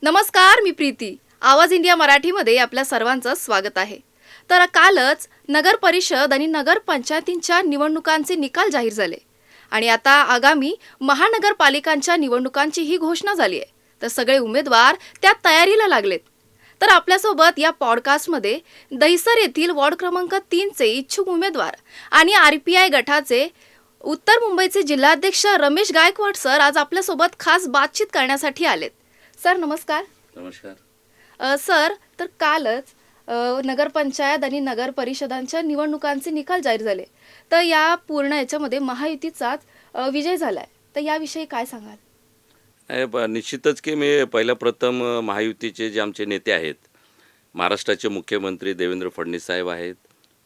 नमस्कार, मी प्रीती. आवाज इंडिया मराठीमध्ये आपल्या सर्वांचं स्वागत आहे. तर कालच नगर परिषद आणि नगर पंचायतींच्या निवडणुकांचे निकाल जाहीर झाले आणि आता आगामी महानगरपालिकांच्या निवडणुकांची ही घोषणा झाली आहे. तर सगळे उमेदवार त्या तयारीला लागलेत. तर आपल्यासोबत या पॉडकास्टमध्ये दहिसर येथील वॉर्ड क्रमांक 3चे इच्छुक उमेदवार आणि RPI गटाचे उत्तर मुंबईचे जिल्हाध्यक्ष रमेश गायकवाड सर आज आपल्यासोबत खास बातचीत करण्यासाठी आलेत. सर नमस्कार. नमस्कार. सर, तर कालच नगरपंचायत आणि नगर परिषदांच्या निवडणुकांचे निकाल जाहीर झाले. तर या पूर्ण याच्यामध्ये महायुतीचाच विजय झालाय. तर याविषयी काय सांगाल? निश्चितच की मी पहिल्या प्रथम महायुतीचे जे आमचे नेते आहेत, महाराष्ट्राचे मुख्यमंत्री देवेंद्र फडणवीस साहेब आहेत,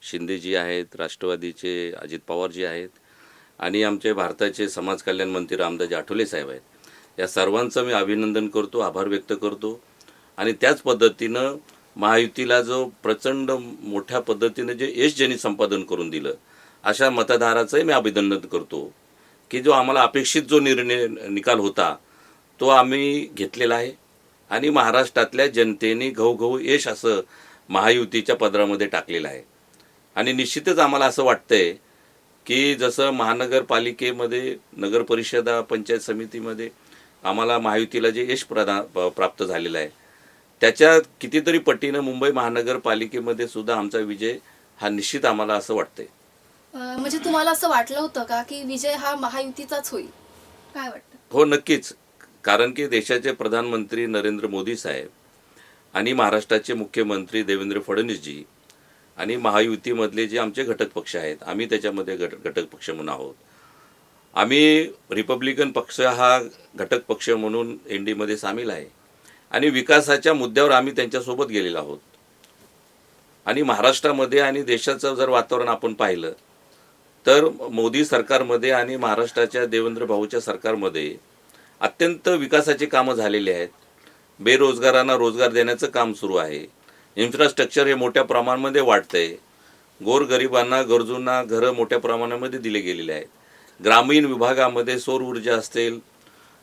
शिंदेजी आहेत, राष्ट्रवादीचे अजित पवारजी आहेत आणि आमचे भारताचे समाज कल्याण मंत्री रामदास आठवले साहेब आहेत. या सर्वांचं मी अभिनंदन करतो, आभार व्यक्त करतो आणि त्याच पद्धतीनं महायुतीला जो प्रचंड मोठ्या पद्धतीनं जे यश ज्यांनी संपादन करून दिलं, अशा मतदाराचंही मी अभिनंदन करतो की जो आम्हाला अपेक्षित जो निकाल होता तो आम्ही घेतलेला आहे आणि महाराष्ट्रातल्या जनतेने घवघव यश असं महायुतीच्या पदरामध्ये टाकलेलं आहे. आणि निश्चितच आम्हाला असं वाटतंय की जसं महानगरपालिकेमध्ये, नगर परिषदा, पंचायत समितीमध्ये आम्हाला महायुतीला जे यश प्राप्त झालेलं आहे, त्याच्या कितीतरी पटीनं मुंबई महानगरपालिकेमध्ये सुद्धा आमचा विजय हा निश्चित आम्हाला असं वाटतंय. म्हणजे तुम्हाला असं वाटलं होतं का की विजय हा महायुतीचाच होईल? काय वाटतं? हो, नक्कीच. कारण की देशाचे प्रधानमंत्री नरेंद्र मोदी साहेब आणि महाराष्ट्राचे मुख्यमंत्री देवेंद्र फडणवीसजी आणि महायुतीमधले जे आमचे घटक पक्ष आहेत, आम्ही त्याच्यामध्ये घटक पक्ष म्हणून आहोत. आम्ही रिपब्लिकन पक्ष हा घटक पक्ष म्हणून NDAमध्ये सामील आहे आणि विकासाच्या मुद्द्यावर आम्ही त्यांच्यासोबत गेलेलो आहोत. आणि महाराष्ट्रामध्ये आणि देशाचं जर वातावरण आपण पाहिलं तर मोदी सरकारमध्ये आणि महाराष्ट्राच्या देवेंद्र भाऊच्या सरकारमध्ये अत्यंत विकासाची कामं झालेली आहेत. बेरोजगारांना रोजगार देण्याचं काम सुरू आहे. इन्फ्रास्ट्रक्चर हे मोठ्या प्रमाणामध्ये वाढतंय. गोरगरिबांना, गरजूंना घरं मोठ्या प्रमाणामध्ये दिले गेलेले आहेत. ग्रामीण विभागामध्ये सौर ऊर्जा असेल,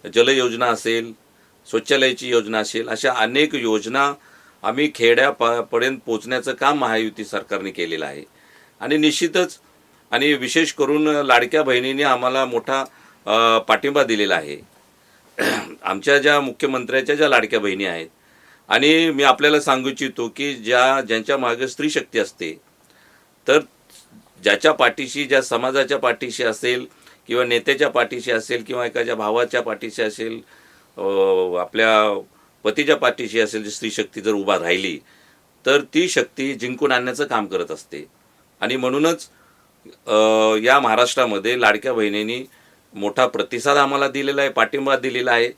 जलयोजना असेल, शौचालयाची योजना असेल, अशा अनेक योजना आम्ही खेड्यापर्यंत पोचण्याचं काम महायुती सरकारने केलेलं आहे. आणि निश्चितच आणि विशेष करून लाडक्या बहिणींनी आम्हाला मोठा पाठिंबा दिलेला आहे. आमच्या ज्या मुख्यमंत्र्याच्या ज्या लाडक्या बहिणी आहेत, आणि मी आपल्याला सांगू इच्छितो की ज्यांच्या मागे स्त्री शक्ती असते, तर ज्याच्या पाठीशी, ज्या समाजाच्या पाठीशी असेल किंवा नेत्याच्या पाठीशी असेल किंवा एखाद्या भावाच्या पाठीशी असेल, आपल्या पतीच्या पाठीशी असेल, जी स्त्री शक्ती जर उभा राहिली तर ती शक्ती जिंकून आणण्याचं काम करत असते. आणि म्हणूनच या महाराष्ट्रामध्ये लाडक्या बहिणींनी मोठा प्रतिसाद आम्हाला दिलेला आहे, पाठिंबा दिलेला आहे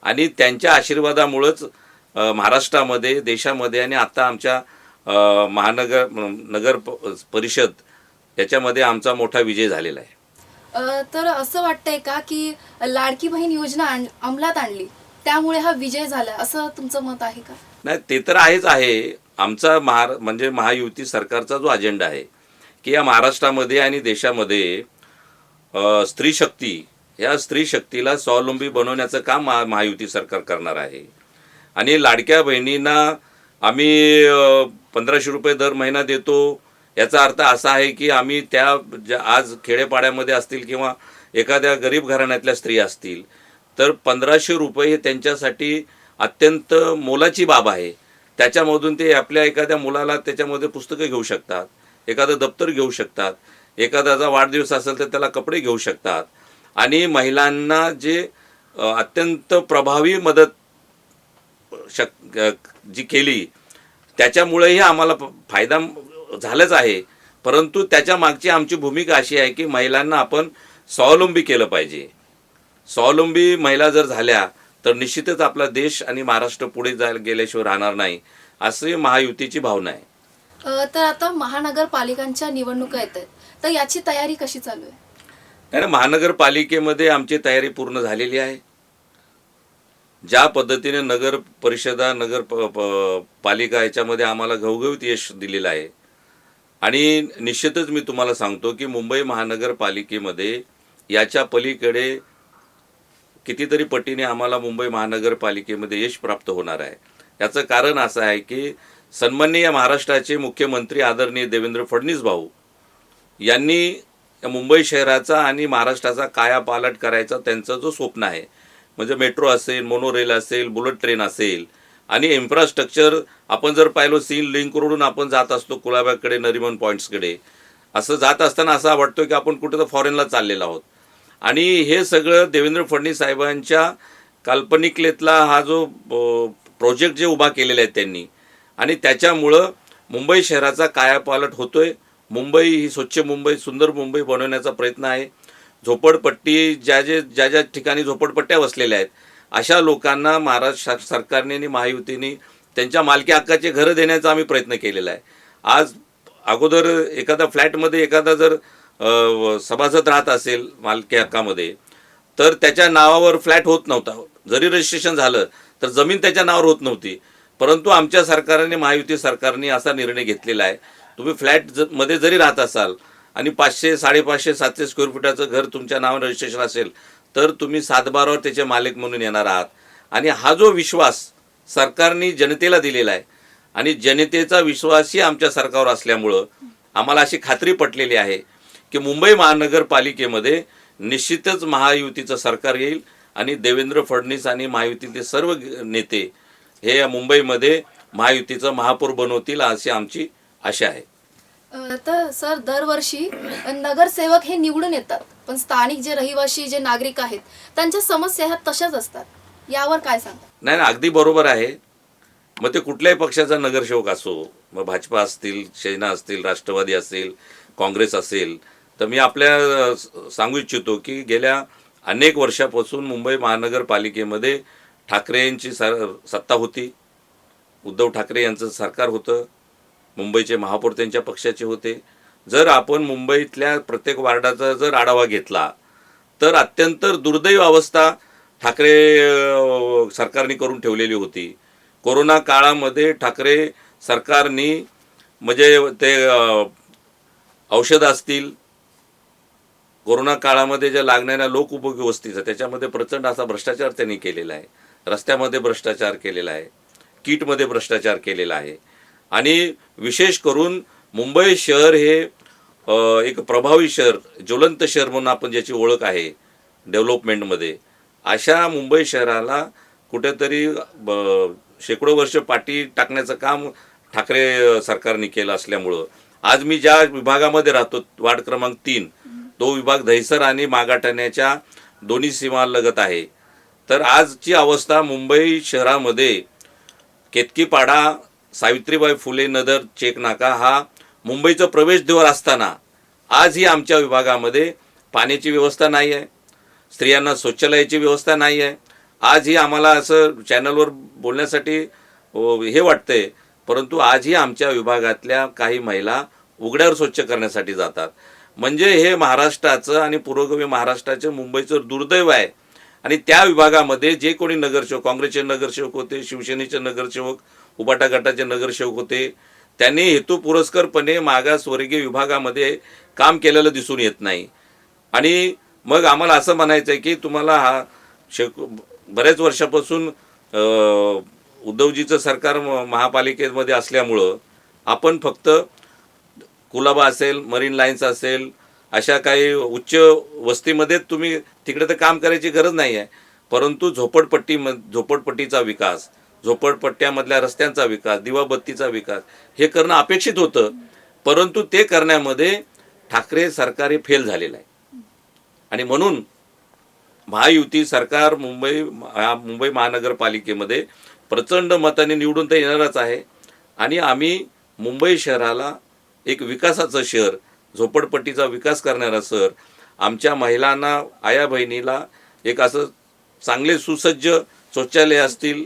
आणि त्यांच्या आशीर्वादामुळंच महाराष्ट्रामध्ये, देशामध्ये आणि आता आमच्या नगर परिषद याच्यामध्ये आमचा मोठा विजय झालेला आहे. तर असं वाटतंय का की लाडकी बहीण योजना अंमलात आणली त्यामुळे हा विजय झाला, असं तुमचं मत आहे का? नाही, ते तर आहेच आहे. आमचा म्हणजे महायुती सरकारचा जो अजेंडा आहे की या महाराष्ट्रामध्ये आणि देशामध्ये स्त्री शक्ती, या स्त्री शक्तीला स्वावलंबी बनवण्याचं काम महायुती सरकार करणार आहे. आणि लाडक्या बहिणींना आम्ही 1500 रुपये दर महिना देतो. याचा अर्थ असा आहे की आम्ही ज्या आज खेडेपाड्यामध्ये असतील किंवा एखाद्या गरीब घराण्यातल्या स्त्रिया असतील, तर 1500 रुपये हे त्यांच्यासाठी अत्यंत मोलाची बाब आहे. त्याच्यामधून ते आपल्या एखाद्या मुलाला त्याच्यामध्ये पुस्तकं घेऊ शकतात, एखादं दप्तर घेऊ शकतात, एखाद्याचा वाढदिवस असेल तर त्याला कपडे घेऊ शकतात. आणि महिलांना जे अत्यंत प्रभावी मदत जी केली त्याच्यामुळेही आम्हाला फायदा झालाच आहे. परंतु त्याच्या मागची आमची भूमिका अशी आहे की महिलांना आपण स्वावलंबी केलं पाहिजे. स्वावलंबी महिला जर झाल्या तर निश्चितच आपला देश आणि महाराष्ट्र पुढे गेल्याशिवाय राहणार नाही, अशी महायुतीची भावना आहे. तर आता महानगरपालिकांच्या निवडणुका येत आहेत, तर याची तयारी कशी चालू आहे? नाही, महानगरपालिकेमध्ये आमची तयारी पूर्ण झालेली आहे. ज्या पद्धतीने नगर परिषदा, पालिका याच्यामध्ये आम्हाला घवघवीत यश दिलेलं आहे. आणि निश्चितच मी तुम्हाला सांगतो की मुंबई महानगरपालिकेमध्ये याच्या पलीकडे कितीतरी पटीने आम्हाला मुंबई महानगरपालिकेमध्ये यश प्राप्त होणार आहे. याचं कारण असं आहे की सन्माननीय महाराष्ट्राचे मुख्यमंत्री आदरणीय देवेंद्र फडणवीस भाऊ यांनी मुंबई शहराचा आणि महाराष्ट्राचा कायापालट करायचा त्यांचा जो स्वप्न आहे, म्हणजे मेट्रो असेल, मोनोरेल असेल, बुलेट ट्रेन असेल आणि इन्फ्रास्ट्रक्चर आपण जर पाहिलं सीन लिंक रोडून आपण जात असतो कुलाब्याकडे, नरिमन पॉईंट्सकडे, असं जात असताना असं वाटतं की आपण कुठं तर फॉरेनला चाललेलो आहोत. आणि हे सगळं देवेंद्र फडणवीस साहेबांच्या काल्पनिकतेतला हा जो प्रोजेक्ट जे उभा केलेला आहे त्यांनी, आणि त्याच्यामुळं मुंबई शहराचा कायापालट होतोय. मुंबई ही स्वच्छ मुंबई, सुंदर मुंबई बनवण्याचा प्रयत्न आहे. झोपडपट्टी ज्या ठिकाणी झोपडपट्ट्या वसलेल्या आहेत अशा लोकांना महाराष्ट्र सरकारने आणि महायुतीने त्यांच्या मालकी हक्काचे घरं देण्याचा आम्ही प्रयत्न केलेला आहे. आज अगोदर एखादा फ्लॅटमध्ये एखादा जर सभासद राहत असेल मालकी हक्कामध्ये, तर त्याच्या नावावर फ्लॅट होत नव्हता. जरी रजिस्ट्रेशन झालं तर जमीन त्याच्या नावावर होत नव्हती. परंतु आमच्या सरकारने, महायुती सरकारने असा निर्णय घेतलेला आहे, तुम्ही फ्लॅटमध्ये जरी राहत असाल आणि 500, 550, 700 स्क्वेअर फुटाचं घर तुमच्या नावावर रजिस्ट्रेशन असेल तर तुम्ही 7/12वर त्याचे मालक म्हणून येणार आहात. आणि हा जो विश्वास सरकारने जनतेला दिलेला आहे आणि जनतेचा विश्वासही आमच्या सरकारवर असल्यामुळं आम्हाला अशी खात्री पटलेली आहे की मुंबई महानगरपालिकेमध्ये निश्चितच महायुतीचं सरकार येईल आणि देवेंद्र फडणवीस आणि महायुतीचे सर्व नेते हे मुंबईमध्ये महायुतीचं महापौर बनवतील अशी आमची आशा आहे. तर सर, दरवर्षी नगरसेवक हे निवडून येतात, पण स्थानिक जे रहिवासी जे नागरिक आहेत त्यांच्या समस्या ह्या तशाच असतात. यावर काय सांगता? नाही, अगदी बरोबर आहे. मग ते कुठल्याही पक्षाचा नगरसेवक असो, मग भाजपा असतील, सेना असतील, राष्ट्रवादी असेल, काँग्रेस असेल, तर मी आपल्या सांगू इच्छितो की गेल्या अनेक वर्षापासून मुंबई महानगरपालिकेमध्ये ठाकरेंची सत्ता होती. उद्धव ठाकरे यांचं सरकार होतं. मुंबईचे महापौर त्यांच्या पक्षाचे होते. जर आपण मुंबईतल्या प्रत्येक वार्डाचा जर आढावा घेतला तर अत्यंत दुर्दैव अवस्था ठाकरे सरकारने करून ठेवलेली होती. कोरोना काळामध्ये ठाकरे सरकारने म्हणजे ते औषध असतील, कोरोना काळामध्ये ज्या लागणाऱ्या लोकउपयोगी वस्तीचा त्याच्यामध्ये प्रचंड असा भ्रष्टाचार त्यांनी केलेला आहे. रस्त्यामध्ये भ्रष्टाचार केलेला आहे, किटमध्ये भ्रष्टाचार केलेला आहे. आणि विशेष करून मुंबई शहर हे एक प्रभावी शहर, ज्वलंत शहर म्हणून आपण ज्याची ओळख आहे डेव्हलपमेंटमध्ये, अशा मुंबई शहराला कुठेतरी शेकडो वर्ष पाठी टाकण्याचं काम ठाकरे सरकारने केलं असल्यामुळं आज मी ज्या विभागामध्ये राहतो, वार्ड क्रमांक 3, तो विभाग दहिसर आणि मागाठाण्याच्या दोन्ही सीमा लगत आहे. तर आजची अवस्था मुंबई शहरामध्ये केतकीपाडा, सावित्रीबाई फुले नगर, चेक नाका हा मुंबईचं प्रवेशद्वार असताना आजही आमच्या विभागामध्ये पाण्याची व्यवस्था नाही आहे, स्त्रियांना शौचालयाची व्यवस्था नाही आहे. आजही आम्हाला असं चॅनलवर बोलण्यासाठी हे वाटतंय, परंतु आजही आमच्या विभागातल्या काही महिला उघड्यावर स्वच्छ करण्यासाठी जातात. म्हणजे हे महाराष्ट्राचं आणि पुरोगामी महाराष्ट्राचं मुंबईचं दुर्दैव आहे. आणि त्या विभागामध्ये जे कोणी नगरसेवक, काँग्रेसचे नगरसेवक होते, शिवसेनेचे नगरसेवक, उबाटा गटाचे नगरसेवक होते, त्यांनी हेतुपुरस्करपणे मागासवर्गीय विभागामध्ये काम केलेलं दिसून येत नाही. आणि मग आम्हाला असं म्हणायचं आहे की तुम्हाला हा बऱ्याच वर्षापासून उद्धवजीचं सरकार महापालिकेमध्ये असल्यामुळं आपण फक्त कुलाबा असेल, मरीन लाईन्स असेल, अशा काही उच्च वस्तीमध्ये तुम्ही तिकडे तर काम करायची गरज नाही आहे, परंतु झोपडपट्टीचा विकास, झोपडपट्ट्यामधल्या रस्त्यांचा विकास, दिवाबत्तीचा विकास हे करणं अपेक्षित होतं. परंतु ते करण्यामध्ये ठाकरे सरकार हे फेल झालेलं आहे. आणि म्हणून महायुती सरकार मुंबई महानगरपालिकेमध्ये प्रचंड मताने निवडून तर येणारच आहे. आणि आम्ही मुंबई शहराला एक विकासाचं शहर, झोपडपट्टीचा विकास करणारा शहर, आमच्या महिलांना, आया बहिणीला एक असं चांगले सुसज्ज शौचालय असतील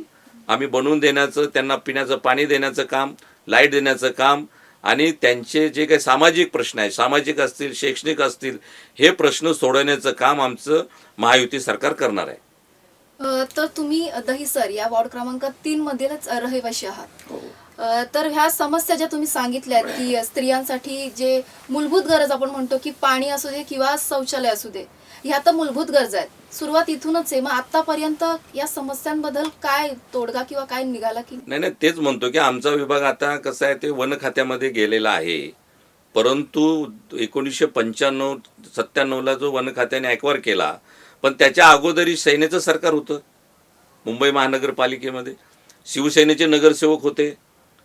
आम्ही बनवून देण्याचं, त्यांना पिण्याचं पाणी देण्याचं काम, लाईट देण्याचं काम, आणि त्यांचे जे काही सामाजिक प्रश्न आहेत, सामाजिक असतील, शैक्षणिक असतील, हे प्रश्न सोडवण्याचं काम आमचं महायुती सरकार करणार आहे. तर तुम्ही दहिसर या वॉर्ड क्रमांक 3 मध्येच रहिवासी आहात. तर ह्या समस्या ज्या तुम्ही सांगितल्यात की स्त्रियांसाठी जे मूलभूत गरज आपण म्हणतो की पाणी असू दे किंवा शौचालय असू दे, ह्या तर मूलभूत गरजा आहेत, सुरुवात इथूनच आहे. मग आतापर्यंत या समस्यांबद्दल काय तोडगा किंवा काय निघाला की नाही नाही, तेच म्हणतो की आमचा विभाग आता कसं आहे, ते वन खात्यामध्ये गेलेला आहे. परंतु 1995-97ला जो वन खात्याने ॲक्वायर केला, पण त्याच्या अगोदरही सेनेचं सरकार होतं मुंबई महानगरपालिकेमध्ये. शिवसेनेचे नगरसेवक होते.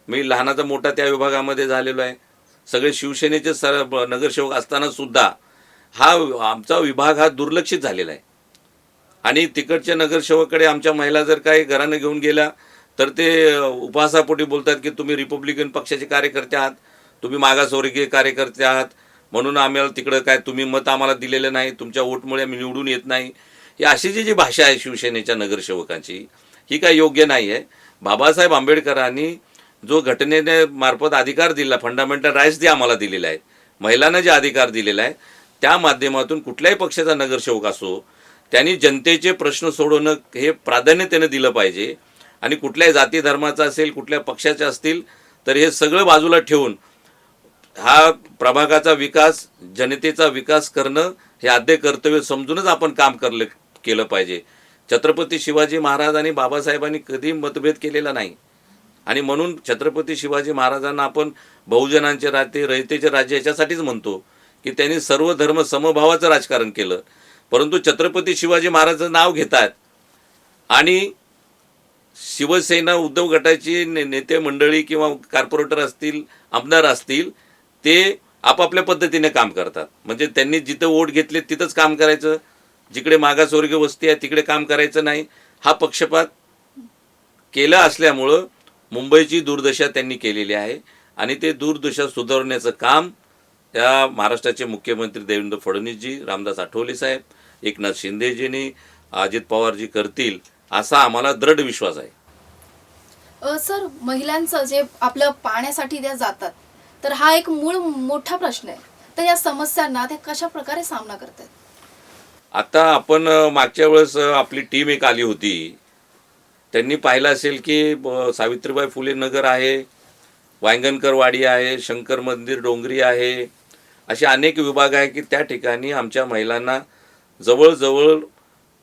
मी लहानाचा मोठा त्या विभागामध्ये झालेलो आहे. सगळे शिवसेनेचे नगरसेवक असताना सुद्धा हा आमचा विभाग हा दुर्लक्षित झालेला आहे. आणि तिकडच्या नगरसेवकाकडे आमच्या महिला जर काही घरानं घेऊन गेल्या तर ते उपहासापोटी बोलतात की तुम्ही रिपब्लिकन पक्षाचे कार्यकर्ते आहात, तुम्ही मागासवर्गीय कार्यकर्ते आहात, म्हणून आम्हाला तिकडं काय तुम्ही मत आम्हाला दिलेलं नाही, तुमच्या वोटमुळे आम्ही निवडून येत नाही. ही अशी जी भाषा आहे शिवसेनेच्या नगरसेवकांची, ही काय योग्य नाही आहे. बाबासाहेब आंबेडकरांनी जो घटनेने मार्फत अधिकार दिला, फंडामेंटल राईट्स जे आम्हाला दिलेले आहेत, महिलांना जे अधिकार दिलेला आहे, त्या माध्यमातून कुठल्याही पक्षाचा नगरसेवक असो, त्यांनी जनतेचे प्रश्न सोडवणं हे प्राधान्य त्यानं दिलं पाहिजे. आणि कुठल्याही जाती धर्माचा असेल, कुठल्या पक्षाचे असतील, तर हे सगळं बाजूला ठेवून हा प्रभागाचा विकास, जनतेचा विकास करणं हे आद्य कर्तव्य समजूनच आपण काम केलं पाहिजे. छत्रपती शिवाजी महाराज आणि बाबासाहेबांनी कधी मतभेद केलेला नाही. आणि म्हणून छत्रपती शिवाजी महाराजांना आपण बहुजनांचे राज्य, रयतेचे राज्य याच्यासाठीच म्हणतो की त्यांनी सर्व धर्म समभावाचं राजकारण केलं. परंतु छत्रपती शिवाजी महाराजांचं नाव घेतात आणि शिवसेना उद्धव गटाची नेते मंडळी किंवा कॉर्पोरेटर असतील, आमदार असतील, ते आपापल्या पद्धतीने काम करतात. म्हणजे त्यांनी जिथं वोट घेतले तिथंच काम करायचं, जिकडे मागासवर्गीय वस्ती आहे तिकडे काम करायचं नाही. हा पक्षपात केला असल्यामुळं मुंबईची दुर्दशा त्यांनी केलेली आहे. आणि ते दुर्दशा सुधारण्याचं काम त्या महाराष्ट्राचे मुख्यमंत्री देवेंद्र फडणवीसजी, रामदास आठवले साहेब, एकनाथ शिंदेजींनी, अजित पवारजी करतील असा आम्हाला दृढ विश्वास आहे. सर, महिलांचं जे आपलं पाण्यासाठी त्या जातात, तर हा एक मोठा प्रश्न आहे. तर या समस्यांना ते कशा प्रकारे सामना करतात? आता आपण मागच्या वेळेस आपली टीम एक आली होती, त्यांनी पाहिलं असेल की सावित्रीबाई फुले नगर आहे, वांगणकर वाडी आहे, शंकर मंदिर डोंगरी आहे, असे अनेक विभाग आहे की त्या ठिकाणी आमच्या महिलांना जवळजवळ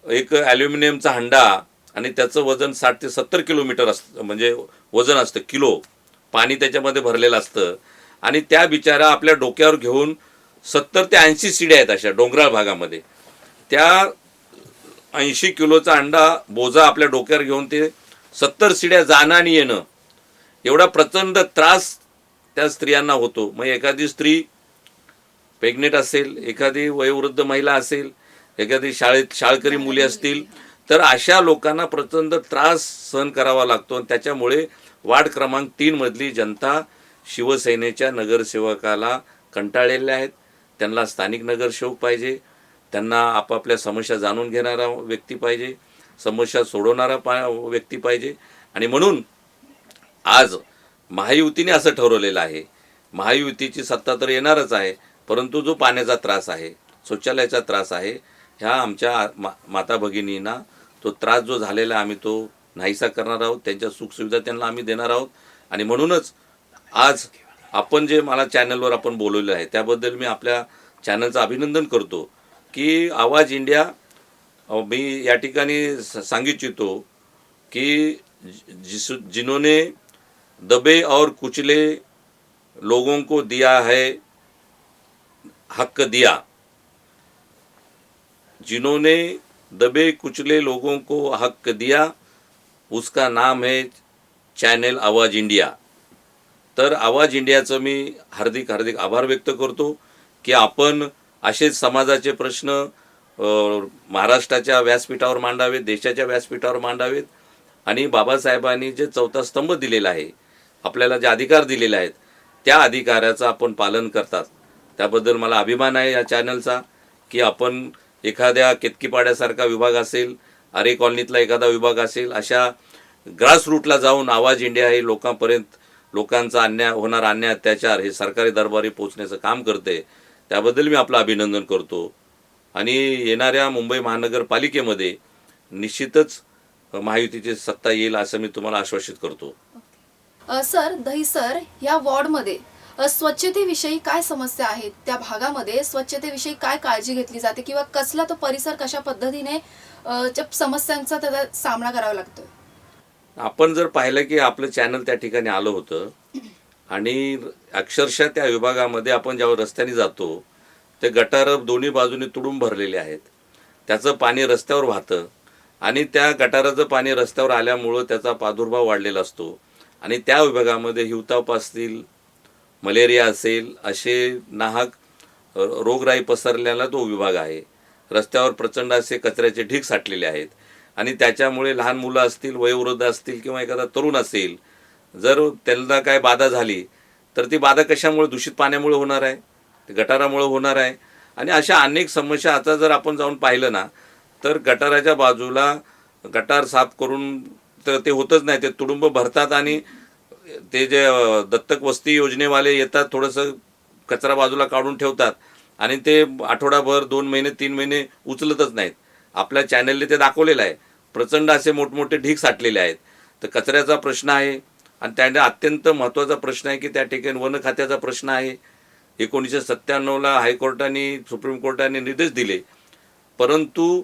एक ॲल्युमिनियमचा हंडा आणि त्याचं वजन 60 ते 70 किलोमीटर असतं, म्हणजे वजन असतं किलो, पाणी त्याच्यामध्ये भरलेलं असतं. आणि त्या बिचारा आपल्या डोक्यावर घेऊन 70 ते 80 शिड्या आहेत अशा डोंगराळ भागामध्ये. त्या 80 किलोचा अंडा बोजा आपल्या डोक्यावर घेऊन ते 70 शिड्या जाणं आणि येणं, एवढा प्रचंड त्रास त्या स्त्रियांना होतो. मग एखादी स्त्री प्रेग्नेंट असेल, एखादी वयोवृद्ध महिला असेल, एखादी शाळकरी मुली असतील, तर अशा लोकांना प्रचंड त्रास सहन करावा लागतो. आणि त्याच्यामुळे वार्ड क्रमांक 3 मधली जनता शिवसेनेच्या नगरसेवकाला कंटाळलेल्या आहेत. त्यांना स्थानिक नगरसेवक पाहिजे, त्यांना आपापल्या समस्या जाणून घेणारा व्यक्ती पाहिजे, समस्या सोडवणारा व्यक्ती पाहिजे. आणि म्हणून आज महायुतीने असं ठरवलेलं आहे, महायुतीची सत्ता तर येणारच आहे, परंतु जो पाण्याचा त्रास आहे, शौचालयाचा त्रास आहे, ह्या आमच्या माता भगिनींना तो त्रास जो झालेला आम्ही तो नाहीसा करणार आहोत. त्यांच्या सुखसुविधा त्यांना आम्ही देणार आहोत. आणि म्हणूनच आज आपण जे मला चॅनलवर आपण बोलवलं आहे त्याबद्दल मी आपल्या चॅनलचं अभिनंदन करतो की आवाज इंडिया, मी या ठिकाणी सांगू इच्छितो की जिन्होंने दबे और कुचले लोगों को दिया है हक दिया, जिन्होंने दबे कुचले लोगों को हक दिया, उसका नाम है चॅनल आवाज इंडिया. तर आवाज इंडियाचं मी हार्दिक आभार व्यक्त करतो की आपण असेच समाजाचे प्रश्न महाराष्ट्राच्या व्यासपीठावर मांडावेत, देशाच्या व्यासपीठावर मांडावेत. आणि बाबासाहेबांनी जे 4था स्तंभ दिलेला आहे, आपल्याला जे अधिकार दिलेले आहेत, त्या अधिकाराचं आपण पालन करतात. त्याबद्दल मला अभिमान आहे या चॅनलचा की आपण एखाद्या केतकीपाड्यासारखा विभाग असेल, आरे कॉलनीतला एखादा विभाग असेल, अशा ग्रासरूटला जाऊन आवाज इंडिया हे लोकांपर्यंत, लोकांचा होणारा अन्याय अत्याचार हे सरकारी दरबारी पोहोचण्याचं काम करते. त्याबद्दल मी आपलं अभिनंदन करतो. आणि येणाऱ्या मुंबई महानगरपालिकेमध्ये निश्चितच महायुतीची सत्ता येईल असं मी तुम्हाला आश्वासित करतो. सर, दहिसर या वॉर्डमध्ये स्वच्छतेविषयी काय समस्या आहेत त्या भागामध्ये, स्वच्छतेविषयी काय काळजी घेतली जाते किंवा कसला तो परिसर कशा पद्धतीने ज्या समस्यांचा त्याचा सामना करावा लागतोय? आपण जर पाहिलं की आपलं चॅनल त्या ठिकाणी आलं होतं आणि अक्षरशः त्या विभागामध्ये आपण ज्यावेळी रस्त्याने जातो ते गटार दोन्ही बाजूने तुडूंब भरलेले आहेत. त्याचं पाणी रस्त्यावर वाहतं आणि त्या गटाराचं पाणी रस्त्यावर आल्यामुळं त्याचा प्रादुर्भाव वाढलेला असतो आणि त्या विभागामध्ये हिवताप असतील, मलेरिया असेल, असे नाहक रोगराई पसरलेला तो विभाग आहे. रस्त्यावर प्रचंड असे कचऱ्याचे ढीग साठलेले आहेत आणि त्याच्यामुळे लहान मुलं असतील, वयोवृद्ध असतील किंवा एखादा तरुण असेल, जर त्यांना काय बाधा झाली तर ती बाधा कशामुळे? दूषित पाण्यामुळे होणार आहे, गटारामुळे होणार आहे. आणि अशा अनेक समस्या आता जर आपण जाऊन पाहिलं ना तर गटाराच्या बाजूला गटार साफ करून तर ते होतच नाही, ते तुडुंब भरतात आणि ते जे दत्तक वस्ती योजनेवाले येतात, थोडंसं कचरा बाजूला काढून ठेवतात आणि ते आठवडाभर 2 महिने 3 महिने उचलतच नाहीत. आपल्या चॅनलने ते दाखवलेलं आहे. प्रचंड असे मोठमोठे ढीग साठलेले आहेत. तर कचऱ्याचा प्रश्न आहे आणि त्याने अत्यंत महत्त्वाचा प्रश्न आहे की त्या ठिकाणी वन खात्याचा प्रश्न आहे. 1997ला हायकोर्टाने, सुप्रीम कोर्टाने निर्देश दिले, परंतु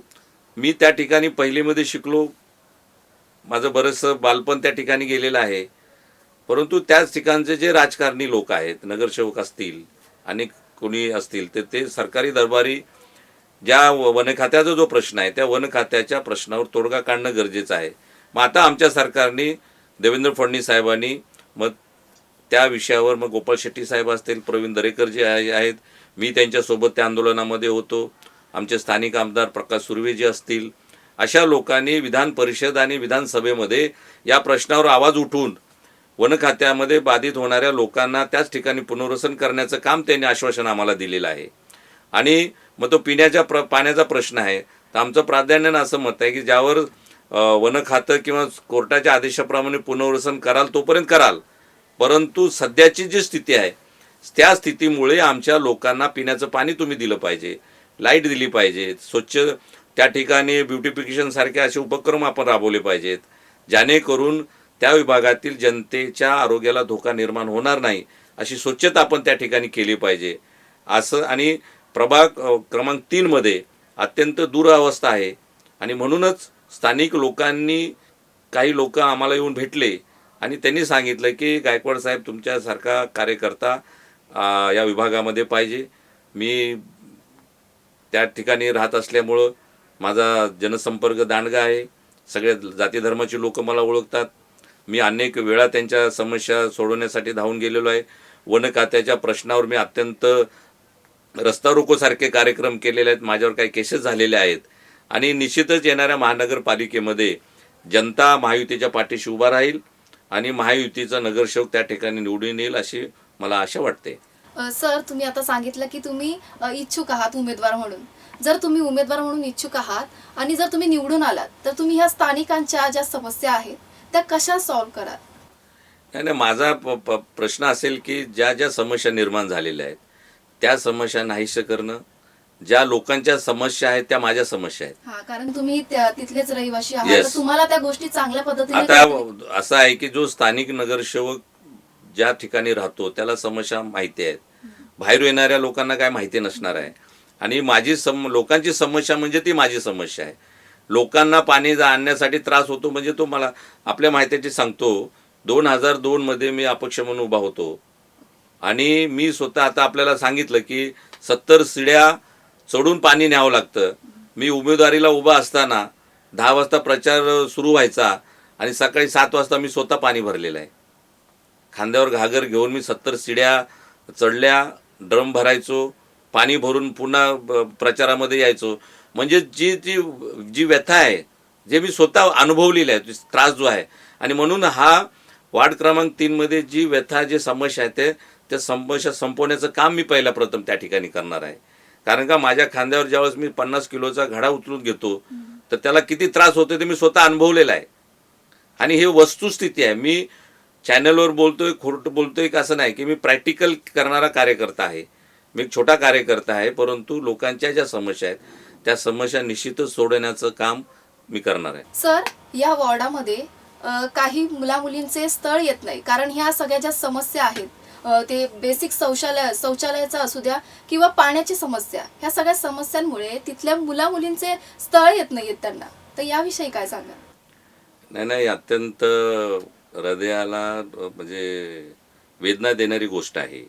मी त्या ठिकाणी पहिलीमध्ये शिकलो, माझं बरंचसं बालपण त्या ठिकाणी गेलेलं आहे. परंतु त्याच ठिकाणचे जे राजकारणी लोक आहेत, नगरसेवक असतील आणि कोणी असतील, तर ते सरकारी दरबारी ज्या वन खात्याचा जो प्रश्न आहे त्या वन खात्याच्या प्रश्नावर तोडगा काढणं गरजेचं आहे. मग आता आमच्या सरकारने, देवेंद्र फडणवीस साहेबांनी मग त्या विषयावर मग गोपाळ शेट्टी साहेब असतील, प्रवीण दरेकर जे आहेत, मी त्यांच्यासोबत त्या आंदोलनामध्ये होतो, आमचे स्थानिक आमदार प्रकाश सुर्वे जे असतील, अशा लोकांनी विधान परिषद आणि विधानसभेमध्ये या प्रश्नावर आवाज उठवून वन खात्यामध्ये बाधित होणाऱ्या लोकांना त्याच ठिकाणी पुनर्वसन करण्याचं काम त्यांनी आश्वासन आम्हाला दिलेलं आहे. आणि मग तो पिण्याच्या पाण्याचा प्रश्न आहे, तर आमचं प्राधान्यानं असं मत आहे की ज्यावर वन खातं किंवा कोर्टाच्या आदेशाप्रमाणे पुनर्वसन कराल तोपर्यंत कराल, परंतु सध्याची जी स्थिती आहे त्या स्थितीमुळे आमच्या लोकांना पिण्याचं पाणी तुम्ही दिलं पाहिजे, लाईट दिली पाहिजे, स्वच्छ त्या ठिकाणी ब्युटिफिकेशन सारखे असे उपक्रम आपण राबवले पाहिजेत, जेणेकरून त्या विभागातील जनतेच्या आरोग्याला धोका निर्माण होणार नाही अशी स्वच्छता आपण त्या ठिकाणी केली पाहिजे असं. आणि प्रभाग क्रमांक 3मध्ये अत्यंत दुरावस्था आहे आणि म्हणूनच स्थानिक लोकांनी, काही लोक आम्हाला येऊन भेटले आणि त्यांनी सांगितलं की गायकवाड साहेब तुमच्यासारखा कार्यकर्ता या विभागामध्ये पाहिजे. मी त्या ठिकाणी राहत असल्यामुळं माझा जनसंपर्क दांडगा आहे, सगळ्या जाती धर्माची लोक मला ओळखतात. मी अनेक वेळा त्यांच्या समस्या सोडवण्यासाठी धावून गेलेलो आहे. वन खात्याच्या प्रश्नावर मी अत्यंत रस्ता रोकोसारखे कार्यक्रम केलेले आहेत, माझ्यावर काही केसेस झालेल्या आहेत आणि निश्चितच येणाऱ्या महानगरपालिकेमध्ये जनता महायुतीच्या पाठीशी उभा राहील आणि महायुतीचा नगरसेवक त्या ठिकाणी निवडून येईल अशी मला आशा वाटते. सर, तुम्ही आता सांगितलं की तुम्ही इच्छुक आहात उमेदवार म्हणून. जर तुम्ही उमेदवार म्हणून इच्छुक आहात आणि जर तुम्ही निवडून आलात तर तुम्ही ह्या स्थानिकांच्या ज्या समस्या आहेत त्या कशा सॉल्व्ह कराल? नाही, माझा प्रश्न असेल की ज्या ज्या समस्या निर्माण झालेल्या आहेत त्या समस्या नाहीशा करणं, ज्या लोकांच्या समस्या आहेत त्या माझ्या समस्या आहेत. हा, कारण तुम्ही तिथलेच रहिवासी आहात, Yes. तर तुम्हाला त्या गोष्टी चांगल्या पद्धतीने आता असं आहे की जो स्थानिक नगरसेवक ज्या ठिकाणी राहतो त्याला समस्या माहिती आहेत, बाहेर येणाऱ्या लोकांना काय माहिती नसणार आहे. आणि माझी लोकांची समस्या म्हणजे ती माझी समस्या आहे. लोकांना पाणी आणण्यासाठी त्रास होतो म्हणजे तो मला आपल्या माहितीची सांगतो. 2002 मध्ये मी अपक्ष म्हणून उभा होतो आणि मी स्वतः, आता आपल्याला सांगितलं की 70 शिड्या चढून पाणी न्यावं लागतं. मी उमेदवारीला उभा असताना 10 वाजता प्रचार सुरू व्हायचा आणि सकाळी 7 वाजता मी स्वतः पाणी भरलेलं आहे. खांद्यावर घागर घेऊन मी 70 शिड्या चढल्या, ड्रम भरायचो, पाणी भरून पुन्हा प्रचारामध्ये यायचो. म्हणजे जी जी जी व्यथा आहे, जे मी स्वतः अनुभवलेली आहे, त्रास जो आहे. आणि म्हणून हा वार्ड क्रमांक 3मध्ये जी व्यथा, जे समस्या आहे त्या समस्या संपवण्याचं काम मी पहिला प्रथम त्या ठिकाणी करणार आहे. कारण का माझ्या खांद्यावर ज्यावेळेस मी 50 किलोचा घडा उचलून घेतो तर त्याला किती त्रास होतो ते मी स्वतः अनुभवलेला आहे. आणि हे वस्तुस्थिती आहे. मी चॅनलवर बोलतोय, खोटं बोलतोय का असं नाही, की मी प्रॅक्टिकल करणारा कार्यकर्ता आहे. मी एक छोटा कार्यकर्ता आहे, परंतु लोकांच्या ज्या समस्या आहेत त्या समस्या निश्चितच सोडवण्याचं काम मी करणार आहे. सर, या वॉर्डामध्ये काही मुलामुलींचे स्थळ येत नाही, कारण ह्या सगळ्या ज्या समस्या आहेत ते बेसिक शौचालयाचा असू द्या किंवा पाण्याची समस्या, ह्या सगळ्या समस्यांमुळे तिथल्या मुलींचे स्थळ येत नाहीयेत त्यांना. तर याविषयी काय सांगा? नाही, अत्यंत हृदयाला म्हणजे वेदना देणारी गोष्ट आहे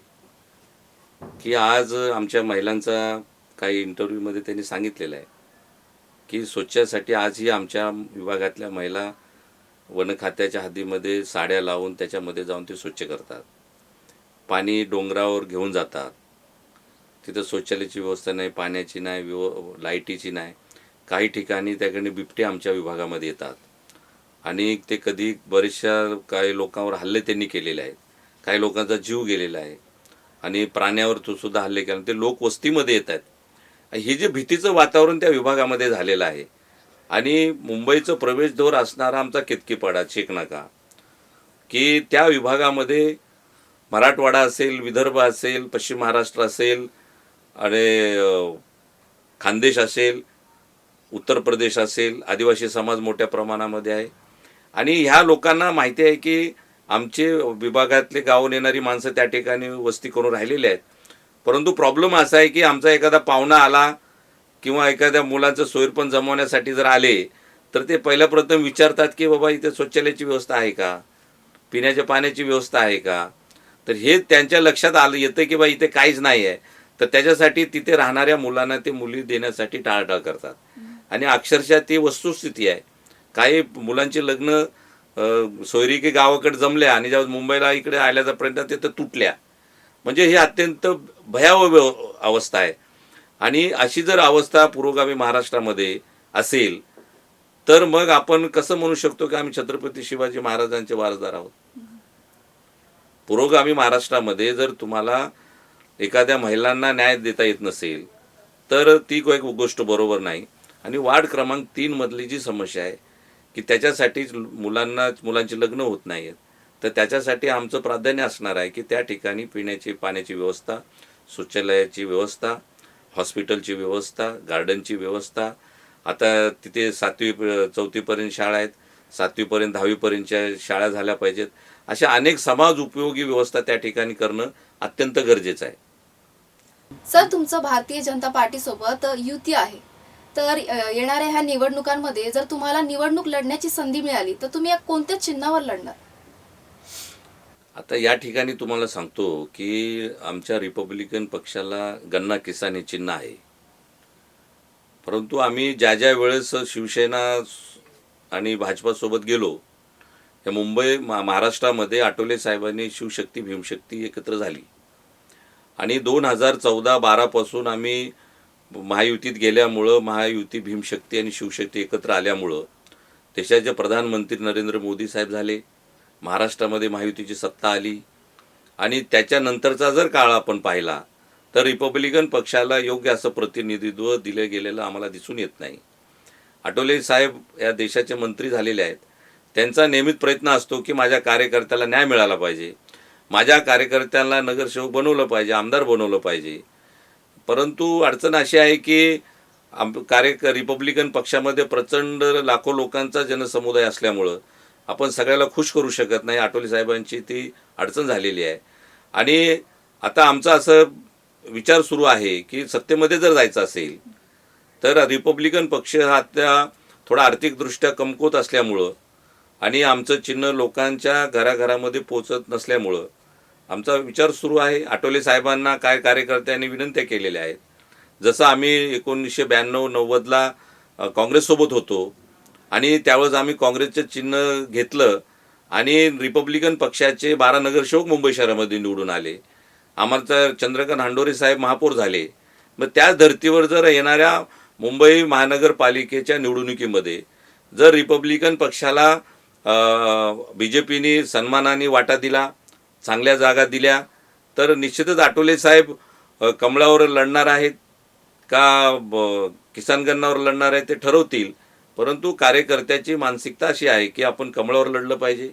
की आज आमच्या महिलांचा काही इंटरव्ह्यूमध्ये त्यांनी सांगितलेलं आहे की स्वच्छतेसाठी आजही आमच्या विभागातल्या महिला वन खात्याच्या हद्दीमध्ये साड्या लावून त्याच्यामध्ये जाऊन ते स्वच्छ करतात. पाणी डोंगरावर घेऊन जातात. तिथं शौचालयाची व्यवस्था नाही, पाण्याची नाही, लाईटीची नाही. काही ठिकाणी त्याकडे बिबटे आमच्या विभागामध्ये येतात आणि ते कधी बरेचशा काही लोकांवर हल्ले त्यांनी केलेले आहेत. काही लोकांचा जीव गेलेला आहे आणि प्राण्यावर तो सुद्धा हल्ले केले. ते लोक वस्तीमध्ये येत आहेत. हे जे भीतीचं वातावरण त्या विभागामध्ये झालेलं आहे आणि मुंबईचं प्रवेशद्वार असणारा आमचा केतकीपाडा चेकनाका, की त्या विभागामध्ये मराठवाडा असेल, विदर्भ असेल, पश्चिम महाराष्ट्र असेल आणि खानदेश असेल, उत्तर प्रदेश असेल, आदिवासी समाज मोठ्या प्रमाणामध्ये आहे आणि ह्या लोकांना माहिती आहे की आमचे विभागातले गावून येणारी माणसं त्या ठिकाणी वस्ती करून राहिलेली आहेत. परंतु प्रॉब्लेम असा आहे की आमचा एखादा पाहुणा आला किंवा एखाद्या मुलांचं सोयरपण जमवण्यासाठी जर आले तर ते पहिल्या प्रथम विचारतात की बाबा इथे शौचालयाची व्यवस्था आहे का, पिण्याच्या पाण्याची व्यवस्था आहे का. तर हे त्यांच्या लक्षात आलं येतं की बा इथे काहीच नाही आहे. तर त्याच्यासाठी तिथे राहणाऱ्या मुलांना ते मुली देण्यासाठी टाळाटाळ करतात आणि अक्षरशः ती वस्तुस्थिती आहे. काही मुलांचे लग्न सोयरिकी गावाकडे जमल्या आणि जेव्हा मुंबईला इकडे आल्यापर्यंत ते तर तुटल्या. म्हणजे ही अत्यंत भयावह अवस्था आहे आणि अशी जर अवस्था पुरोगामी महाराष्ट्रामध्ये असेल तर मग आपण कसं म्हणू शकतो की आम्ही छत्रपती शिवाजी महाराजांचे वारसदार आहोत. पुरोगामी महाराष्ट्रामध्ये जर तुम्हाला एखाद्या महिलांना न्याय देता येत नसेल तर ती एक गोष्ट बरोबर नाही. आणि वार्ड क्रमांक 3 मधली जी समस्या आहे की त्याच्यासाठीच मुलांची लग्न होत नाही आहेत, तर त्याच्यासाठी आमचं प्राधान्य असणार आहे की त्या ठिकाणी पिण्याची पाण्याची व्यवस्था, शौचालयाची व्यवस्था, हॉस्पिटलची व्यवस्था, गार्डनची व्यवस्था. आता तिथे 4वीपर्यंत शाळा आहेत, 7वीपर्यंत 10वीपर्यंतच्या शाळा झाल्या पाहिजेत. अशा अनेक समाज उपयोगी व्यवस्था त्या ठिकाणी करणं अत्यंत गरजेचं आहे. सर, तुमचं भारतीय जनता पार्टीसोबत युती आहे, तर येणाऱ्या ह्या निवडणुकांमध्ये जर तुम्हाला निवडणूक लढण्याची संधी मिळाली तर तुम्ही या कोणत्या चिन्हावर लढणार? आता या ठिकाणी तुम्हाला सांगतो की आमच्या रिपब्लिकन पक्षाला गन्ना किसान हे चिन्ह आहे. परंतु आम्ही ज्या वेळेस शिवसेना आणि भाजपासोबत गेलो, या मुंबई महाराष्ट्रामध्ये आठवले साहेबांनी शिवशक्ती भीमशक्ती एकत्र झाली आणि 2014-12 पासून आम्ही महायुतीत गेल्यामुळं महायुती भीमशक्ती आणि शिवशक्ती एकत्र आल्यामुळं देशाचे प्रधानमंत्री नरेंद्र मोदी साहेब झाले. महाराष्ट्रामध्ये महायुतीची सत्ता आली आणि त्याच्यानंतरचा जर काळ आपण पाहिला तर रिपब्लिकन पक्षाला योग्य असं प्रतिनिधित्व दिलं गेलेलं आम्हाला दिसून येत नाही. आठवले साहेब या देशाचे मंत्री झालेले आहेत. त्यांचा नियमित प्रयत्न असतो की माझ्या कार्यकर्त्याला न्याय मिळाला पाहिजे, माझ्या कार्यकर्त्यांना नगरसेवक बनवलं पाहिजे, आमदार बनवलं पाहिजे. परंतु अडचण अशी आहे की रिपब्लिकन पक्षामध्ये प्रचंड लाखो लोकांचा जनसमुदाय असल्यामुळं आपण सगळ्याला खुश करू शकत नाही. आठवले साहेबांची ती अडचण झालेली आहे आणि आता आमचा असं विचार सुरू आहे की सत्तेमध्ये जर जायचं असेल तर रिपब्लिकन पक्ष हा त्या थोडा आर्थिकदृष्ट्या कमकुवत असल्यामुळं आणि आमचं चिन्ह लोकांच्या घराघरामध्ये पोचत नसल्यामुळं आमचा विचार सुरू आहे. आठवले साहेबांना काय कार्यकर्त्यांनी विनंत्या केलेल्या आहेत. जसं आम्ही 1992-90ला काँग्रेससोबत होतो आणि त्यावेळेस आम्ही काँग्रेसचं चिन्ह घेतलं आणि रिपब्लिकन पक्षाचे 12 नगरसेवक मुंबई शहरामध्ये निवडून आले. आम्हाला चंद्रकांत हांडोरे साहेब महापौर झाले. मग त्याच धर्तीवर जर येणाऱ्या मुंबई महानगरपालिकेच्या निवडणुकीमध्ये जर रिपब्लिकन पक्षाला BJPनी सन्मानाने वाटा दिला, चांगल्या जागा दिल्या, तर निश्चितच आठवले साहेब कमळावर लढणार आहेत का किसान गन्नावर लढणार आहेत ते ठरवतील. परंतु कार्यकर्त्याची मानसिकता अशी आहे की आपण कमळावर लढलं पाहिजे,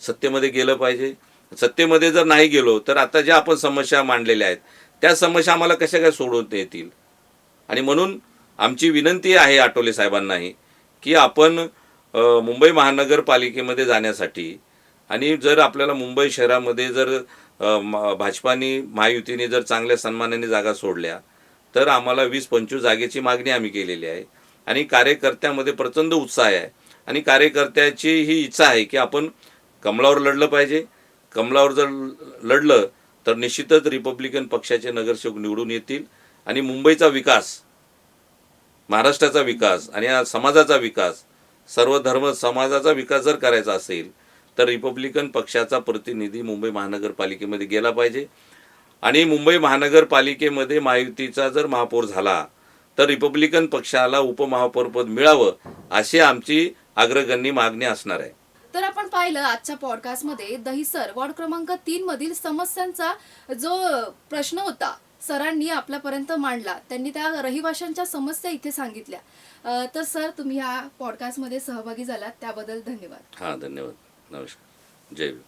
सत्तेमध्ये गेलं पाहिजे. सत्तेमध्ये जर नाही गेलो तर आता ज्या आपण समस्या मांडलेल्या आहेत त्या समस्या आम्हाला कशा काय सोडवता येतील. आणि म्हणून आमची विनंती आहे आठवले साहेबांनाही की आपण मुंबई महानगरपालिकेमध्ये जाण्यासाठी आणि जर आपल्याला मुंबई शहरामध्ये जर भाजपाने महायुतीने जर चांगल्या सन्मानाने जागा सोडल्या तर आम्हाला 20-25 जागेची मागणी आम्ही केलेली आहे आणि कार्यकर्त्यामध्ये प्रचंड उत्साह आहे आणि कार्यकर्त्याची ही इच्छा आहे की आपण कमळावर लढलं पाहिजे. कमळावर जर लढलं तर निश्चितच रिपब्लिकन पक्षाचे नगरसेवक निवडून येतील आणि मुंबईचा विकास, महाराष्ट्राचा विकास आणि या समाजाचा विकास, सर्व धर्म समाजाचा विकास जर करायचा असेल तर रिपब्लिकन पक्षाचा प्रतिनिधी मुंबई महानगरपालिकेमध्ये गेला पाहिजे आणि मुंबई महानगरपालिकेमध्ये महायुतीचा जर महापौर झाला तर रिपब्लिकन पक्षाला उपमहापौरपद मिळावं अशी आमची अग्रगण्य मागणी असणार आहे. तर आपण पाहिलं आजच्या पॉडकास्टमध्ये दहिसर वॉर्ड क्रमांक 3 मधील समस्यांचा जो प्रश्न होता सरांनी आपल्यापर्यंत मांडला. त्यांनी त्या रहिवाशांच्या समस्या इथे सांगितल्या. तर सर, तुम्ही ह्या पॉडकास्टमध्ये सहभागी झालात त्याबद्दल धन्यवाद. हां, धन्यवाद. नमस्कार. जय भीम.